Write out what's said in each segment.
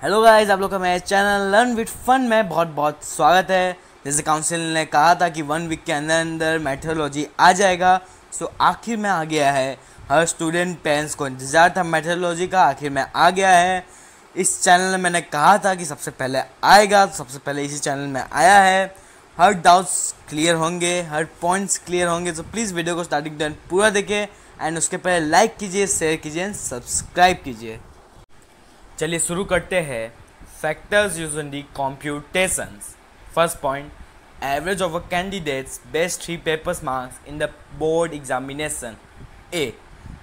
Hello guys, आप लोग का मेरे चैनल लर्न विद फन में बहुत बहुत स्वागत है। जैसे काउंसिल ने कहा था कि 1 वीक के अंदर अंदर मेथोडोलॉजी आ जाएगा, सो आखिर में आ गया है। हर स्टूडेंट पेरेंट्स को इंतज़ार था मेथोडोलॉजी का, आखिर में आ गया है। इस चैनल में मैंने कहा था कि सबसे पहले आएगा, तो सबसे पहले इसी चैनल में आया है। हर डाउट्स क्लियर होंगे, हर पॉइंट्स क्लियर होंगे, तो प्लीज़ वीडियो को स्टार्टिंग टू एंड पूरा देखें एंड उसके पहले लाइक कीजिए, शेयर कीजिए एंड सब्सक्राइब कीजिए। चलिए शुरू करते हैं। Factors use in the computations. First point, average of a candidates best 3 papers marks in the board examination. Ah,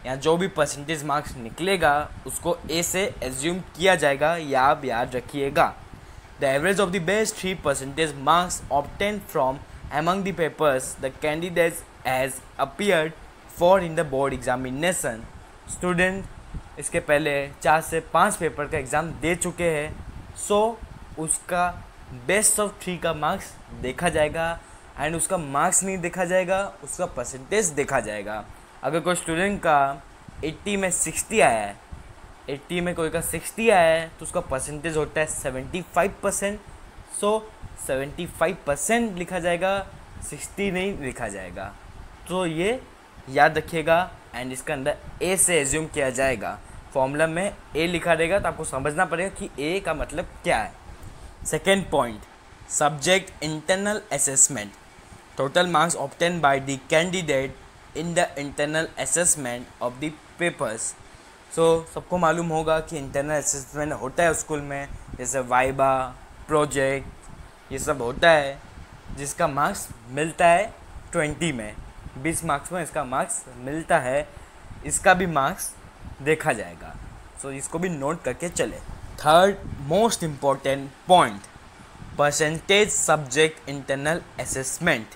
यहाँ जो भी परसेंटेज मार्क्स निकलेगा उसको ए से एज्यूम किया जाएगा, या आप याद रखिएगा। The average of the best 3 percentage marks obtain from among the papers the candidates has appeared for in the board examination. Student इसके पहले 4 से 5 पेपर का एग्ज़ाम दे चुके हैं, सो उसका बेस्ट ऑफ 3 का मार्क्स देखा जाएगा एंड उसका मार्क्स नहीं देखा जाएगा, उसका परसेंटेज देखा जाएगा। अगर कोई स्टूडेंट का 80 में 60 आया है, 80 में कोई का 60 आया है, तो उसका परसेंटेज होता है 75%। सो 75% लिखा जाएगा, 60 नहीं लिखा जाएगा। तो ये याद रखिएगा एंड इसके अंदर ए से एज्यूम किया जाएगा। फॉर्मूला में ए लिखा रहेगा, तो आपको समझना पड़ेगा कि ए का मतलब क्या है। Second point, subject internal assessment. Total marks obtain by the candidate in the internal assessment of the papers. So सबको मालूम होगा कि इंटरनल असेसमेंट होता है स्कूल में, जैसे वाइबा, प्रोजेक्ट, ये सब होता है, जिसका मार्क्स मिलता है 20 में, 20 मार्क्स में इसका मार्क्स मिलता है। इसका भी मार्क्स देखा जाएगा, सो इसको भी नोट करके चले। Third most important point, percentage subject internal assessment.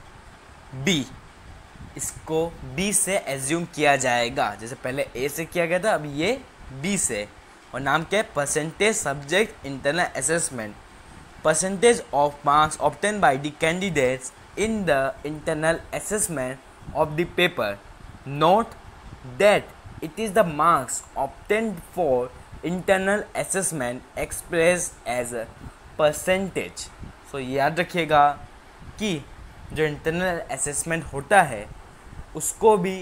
B, इसको बी से एज्यूम किया जाएगा। जैसे पहले ए से किया गया था, अब ये बी से, और नाम क्या है, percentage subject internal assessment. Percentage of marks obtained by the candidates in the internal assessment of the paper. Note that it is the marks obtained for internal assessment expressed as a percentage. So याद रखिएगा कि जो internal assessment होता है उसको भी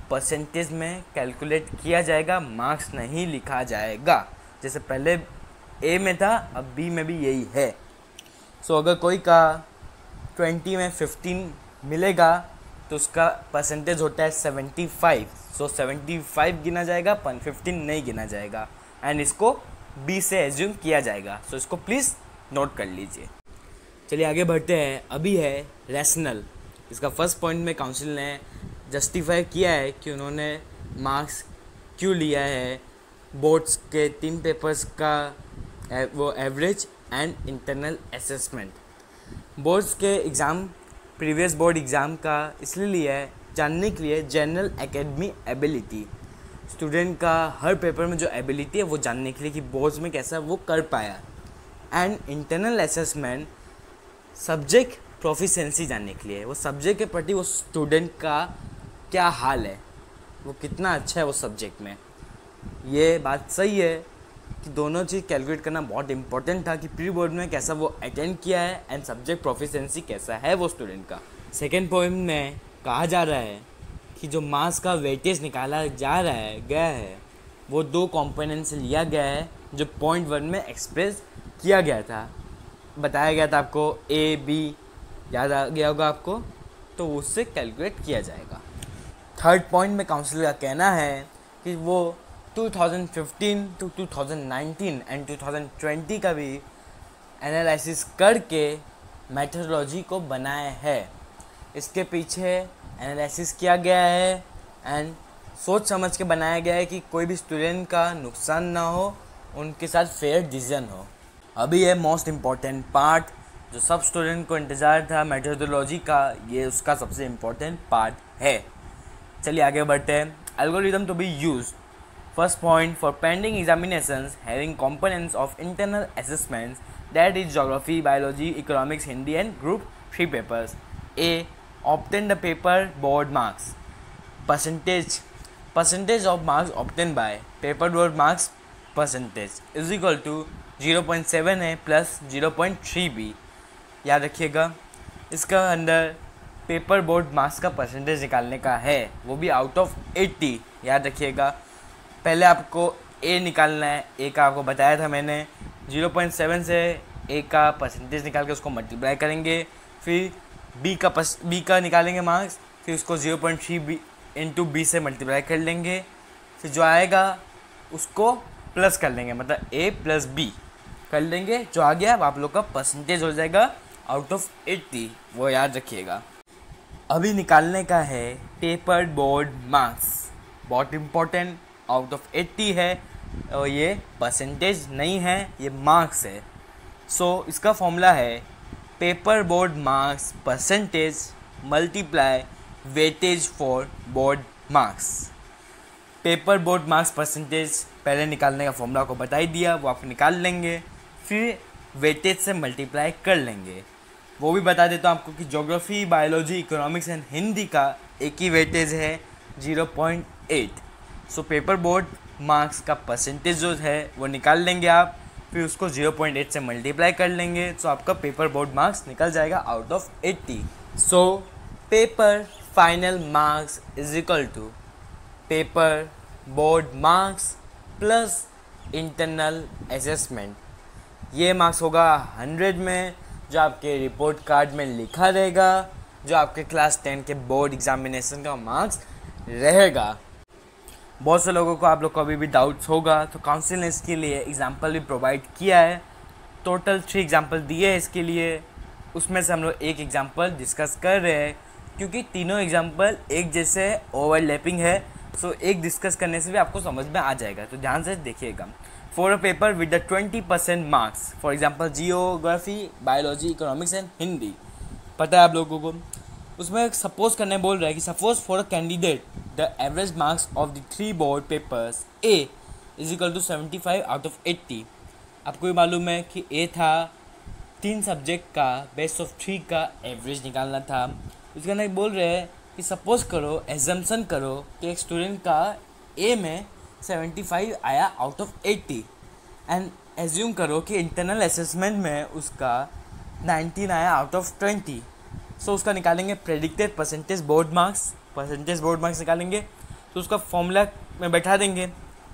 percentage में calculate किया जाएगा, मार्क्स नहीं लिखा जाएगा। जैसे पहले ए में था, अब बी में भी यही है। सो अगर कोई का 20 में 15 मिलेगा तो उसका परसेंटेज होता है 75। सो 75 गिना जाएगा, 15 नहीं गिना जाएगा एंड इसको बी से एज्यूम किया जाएगा। सो इसको प्लीज़ नोट कर लीजिए। चलिए आगे बढ़ते हैं। अभी है रैशनल। इसका फर्स्ट पॉइंट में काउंसिल ने जस्टिफाई किया है कि उन्होंने मार्क्स क्यों लिया है बोर्ड्स के 3 पेपर्स का, वो average and internal assessment. Boards के एग्ज़ाम प्रीवियस बोर्ड एग्ज़ाम का इसलिए लिया है जानने के लिए जनरल एकेडमी एबिलिटी, स्टूडेंट का हर पेपर में जो एबिलिटी है वो जानने के लिए कि बोर्ड्स में कैसा वो कर पाया। And internal assessment subject proficiency जानने के लिए, वो सब्जेक्ट के प्रति वो स्टूडेंट का क्या हाल है, वो कितना अच्छा है वो सब्जेक्ट में। ये बात सही है कि दोनों चीज़ कैलकुलेट करना बहुत इंपॉर्टेंट था कि प्री बोर्ड में कैसा वो अटेंड किया है एंड सब्जेक्ट प्रोफिशिएंसी कैसा है वो स्टूडेंट का। सेकेंड पॉइंट में कहा जा रहा है कि जो मार्क्स का वेटेज निकाला गया है वो 2 कंपोनेंट से लिया गया है, जो पॉइंट 1 में एक्सप्रेस किया गया था, बताया गया था आपको, ए बी याद आ गया होगा आपको, तो उससे कैलकुलेट किया जाएगा। थर्ड पॉइंट में काउंसिल का कहना है कि वो 2015 to 2019 एंड 2020 का भी एनालिसिस करके मेथोडोलॉजी को बनाया है। इसके पीछे एनालिसिस किया गया है एंड सोच समझ के बनाया गया है कि कोई भी स्टूडेंट का नुकसान ना हो, उनके साथ फेयर डिसीजन हो। अभी है मोस्ट इम्पॉर्टेंट पार्ट, जो सब स्टूडेंट को इंतज़ार था मेथोडोलॉजी का, ये उसका सबसे इम्पॉर्टेंट पार्ट है। चलिए आगे बढ़ते हैं। Algorithm to be used. First point, for pending examinations having components of internal assessments, that is geography, biology, economics, Hindi and group 3 papers. A, obtain the paper board marks. Percentage of marks obtained by paper board marks percentage is equal to 0.7 है plus 0.3 भी, याद रखिएगा। इसका अंदर paper board marks का percentage निकालने का है, वो भी आउट ऑफ 80, याद रखिएगा। पहले आपको ए निकालना है, ए का आपको बताया था मैंने। 0.7 से ए का परसेंटेज निकाल के उसको मल्टीप्लाई करेंगे, फिर बी का निकालेंगे मार्क्स, फिर उसको 0.3 बी इंटू बी से मल्टीप्लाई कर लेंगे, फिर जो आएगा उसको प्लस कर लेंगे, मतलब ए प्लस बी कर लेंगे, जो आ गया वो आप लोग का परसेंटेज हो जाएगा आउट ऑफ 80, वो याद रखिएगा। अभी निकालने का है पेपर बोर्ड मार्क्स, बहुत इम्पोर्टेंट, आउट ऑफ 80 है और ये परसेंटेज नहीं है, ये मार्क्स है। सो इसका फॉर्मूला है paper board marks percentage multiply weightage for board marks. Paper board marks percentage पहले निकालने का फॉर्मूला को बता ही दिया, वो आप निकाल लेंगे, फिर वेटेज से मल्टीप्लाई कर लेंगे। वो भी बता देता हूँ आपको कि geography, biology, economics and Hindi का एक ही वेटेज है 0.8। सो पेपर बोर्ड मार्क्स का परसेंटेज जो है वो निकाल लेंगे आप, फिर उसको 0.8 से मल्टीप्लाई कर लेंगे, तो आपका पेपर बोर्ड मार्क्स निकल जाएगा out of 80। So paper final marks is equal to paper board marks plus internal assessment. ये मार्क्स होगा 100 में, जो आपके रिपोर्ट कार्ड में लिखा रहेगा, जो आपके क्लास 10 के बोर्ड एग्जामिनेशन का मार्क्स रहेगा। बहुत से लोगों को आप लोग को अभी भी डाउट्स होगा, तो काउंसिल ने इसके लिए एग्जाम्पल भी प्रोवाइड किया है। टोटल 3 एग्जाम्पल दिए हैं इसके लिए, उसमें से हम लोग एक एग्जाम्पल डिस्कस कर रहे हैं, क्योंकि तीनों एग्जाम्पल एक जैसे ओवरलैपिंग है। सो एक डिस्कस करने से भी आपको समझ में आ जाएगा, तो ध्यान से देखिएगा। For a paper with the 20% marks, for example geography, biology, economics and Hindi, पता है आप लोगों को। उसमें सपोज करने बोल रहा है कि suppose for a candidate the average marks of the 3 board papers a is equal to 75 out of 80। आपको भी मालूम है कि ए था 3 सब्जेक्ट का बेस्ट ऑफ 3 का एवरेज निकालना था। उसके अंदर बोल रहे हैं कि सपोज करो, एजम्पशन करो कि एक स्टूडेंट का ए में 75 आया आउट ऑफ 80, एंड एज्यूम करो कि इंटरनल असेसमेंट में उसका 19 आया आउट ऑफ 20। सो उसका निकालेंगे प्रेडिक्टेड परसेंटेज बोर्ड मार्क्स निकालेंगे, तो उसका फॉर्मूला में बैठा देंगे।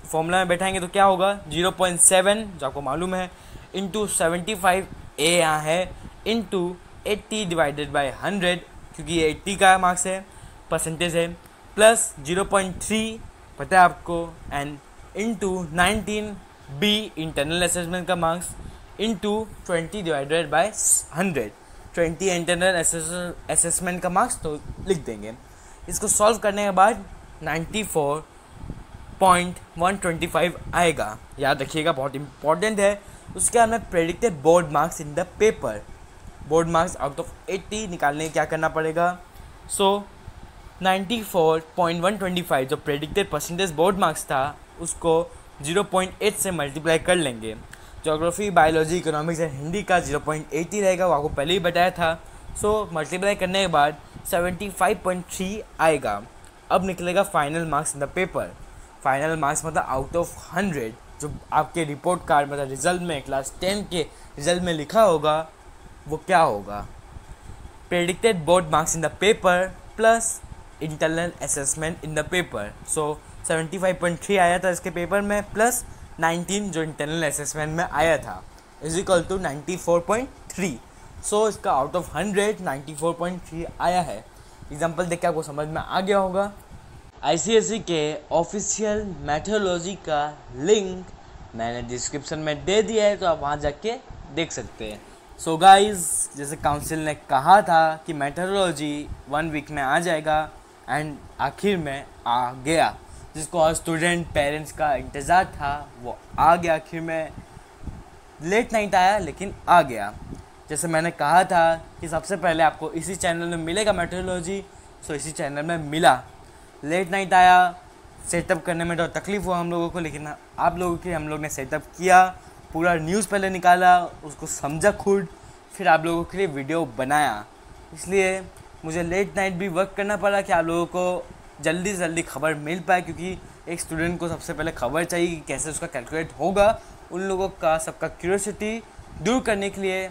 फॉर्मूला में बैठाएंगे तो क्या होगा, 0.7 जो आपको मालूम है इंटू 75 ए यहाँ है इंटू 80 डिवाइडेड बाई 100, क्योंकि ये 80 का मार्क्स है, परसेंटेज है, प्लस 0.3 पता है आपको, and into 19 B internal assessment का marks into 20 divided by 100, 20 internal assessment का मार्क्स, तो लिख देंगे। इसको सॉल्व करने के बाद 94.125 आएगा, याद रखिएगा, बहुत इंपॉर्टेंट है। उसके बाद में predicted board marks in the paper, board marks out of 80 निकालने के क्या करना पड़ेगा। सो 94.125 जो प्रेडिक्टेड परसेंटेज बोर्ड मार्क्स था उसको 0.8 से मल्टीप्लाई कर लेंगे। Geography, biology, economics and Hindi का 0.8 ही रहेगा, वो आपको पहले ही बताया था। सो मल्टीप्लाई करने के बाद 75.3 आएगा। अब निकलेगा final marks in the paper. Final marks मतलब आउट ऑफ 100, जो आपके रिपोर्ट कार्ड मतलब रिजल्ट में, क्लास 10 के रिजल्ट में लिखा होगा, वो क्या होगा, predicted board marks in the paper plus internal assessment in the paper. So 75.3 आया था इसके पेपर में, प्लस 19 जो इंटरनल असेसमेंट में आया था, इज इक्वल टू 94.3। सो इसका आउट ऑफ 100 94.3 आया है। एग्जाम्पल देख के आपको समझ में आ गया होगा। ICSE के ऑफिशियल मेथोडोलॉजी का लिंक मैंने डिस्क्रिप्शन में दे दिया है, तो आप वहाँ जाके देख सकते हैं। सो गाइज, जैसे काउंसिल ने कहा था कि मेथोडोलॉजी 1 वीक में आ जाएगा, एंड आखिर में आ गया। जिसको हर स्टूडेंट पेरेंट्स का इंतज़ार था वो आ गया आखिर में। लेट नाइट आया लेकिन आ गया। जैसे मैंने कहा था कि सबसे पहले आपको इसी चैनल में मिलेगा मेथोडोलॉजी, सो इसी चैनल में मिला। लेट नाइट आया, सेटअप करने में तो तकलीफ़ हुआ हम लोगों को, लेकिन आप लोगों के हम लोग ने सेटअप किया, पूरा न्यूज़ पहले निकाला, उसको समझा खुद, फिर आप लोगों के लिए वीडियो बनाया। इसलिए मुझे लेट नाइट भी वर्क करना पड़ा कि आप लोगों को जल्दी से जल्दी खबर मिल पाए, क्योंकि एक स्टूडेंट को सबसे पहले खबर चाहिए कि कैसे उसका कैलकुलेट होगा उन लोगों का सबका क्यूरियोसिटी दूर करने के लिए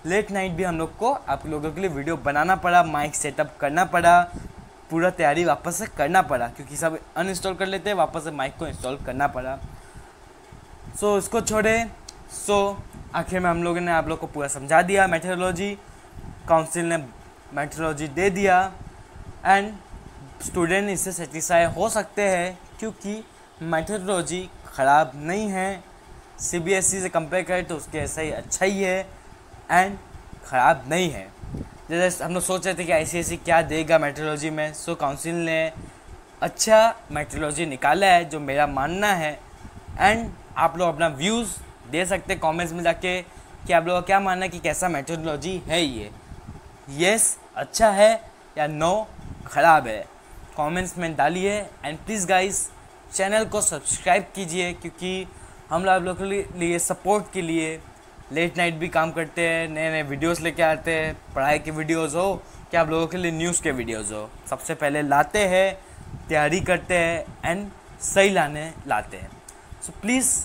लेट नाइट भी हम लोग को आप लोगों के लिए वीडियो बनाना पड़ा, माइक सेटअप करना पड़ा, पूरा तैयारी वापस से करना पड़ा क्योंकि सब अनइंस्टॉल कर लेते हैं, वापस से माइक को इंस्टॉल करना पड़ा। सो इसको छोड़े। आखिर में हम लोगों ने आप लोग को पूरा समझा दिया, मेथोडोलॉजी काउंसिल ने मेथोडोलॉजी दे दिया एंड स्टूडेंट इससे सेटिस्फाई हो सकते हैं क्योंकि मेथोडोलॉजी ख़राब नहीं है। सीबीएसई से कंपेयर करें तो उसके ऐसा ही अच्छा ही है एंड ख़राब नहीं है। जैसे हम लोग सोच रहे थे कि आईसीएसई क्या देगा मेथोडोलॉजी में, सो काउंसिल ने अच्छा मेथोडोलॉजी निकाला है जो मेरा मानना है। एंड आप लोग अपना व्यूज़ दे सकते हैं कमेंट्स में जाके कि आप लोगों का क्या मानना है कि कैसा मेथोडोलॉजी है ये, यस अच्छा है या नो ख़राब है, कमेंट्स में डालिए। एंड प्लीज़ गाइस चैनल को सब्सक्राइब कीजिए क्योंकि हम लोग आप लोगों के लिए सपोर्ट के लिए लेट नाइट भी काम करते हैं, नए नए वीडियोस लेके आते हैं, पढ़ाई के वीडियोस हो कि आप लोगों के लिए न्यूज़ के वीडियोस हो, सबसे पहले लाते हैं, तैयारी करते हैं एंड सही लाते हैं। सो प्लीज़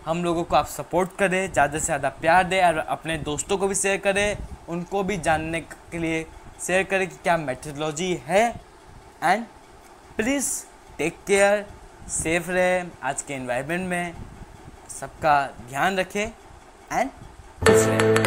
हम लोगों को आप सपोर्ट करें, ज़्यादा से ज़्यादा प्यार दें और अपने दोस्तों को भी शेयर करें, उनको भी जानने के लिए शेयर करें कि क्या मेथोडोलॉजी है। And please take care, safe रहे आज के एनवायरनमेंट में, सबका ध्यान रखें एंड खुश रहें।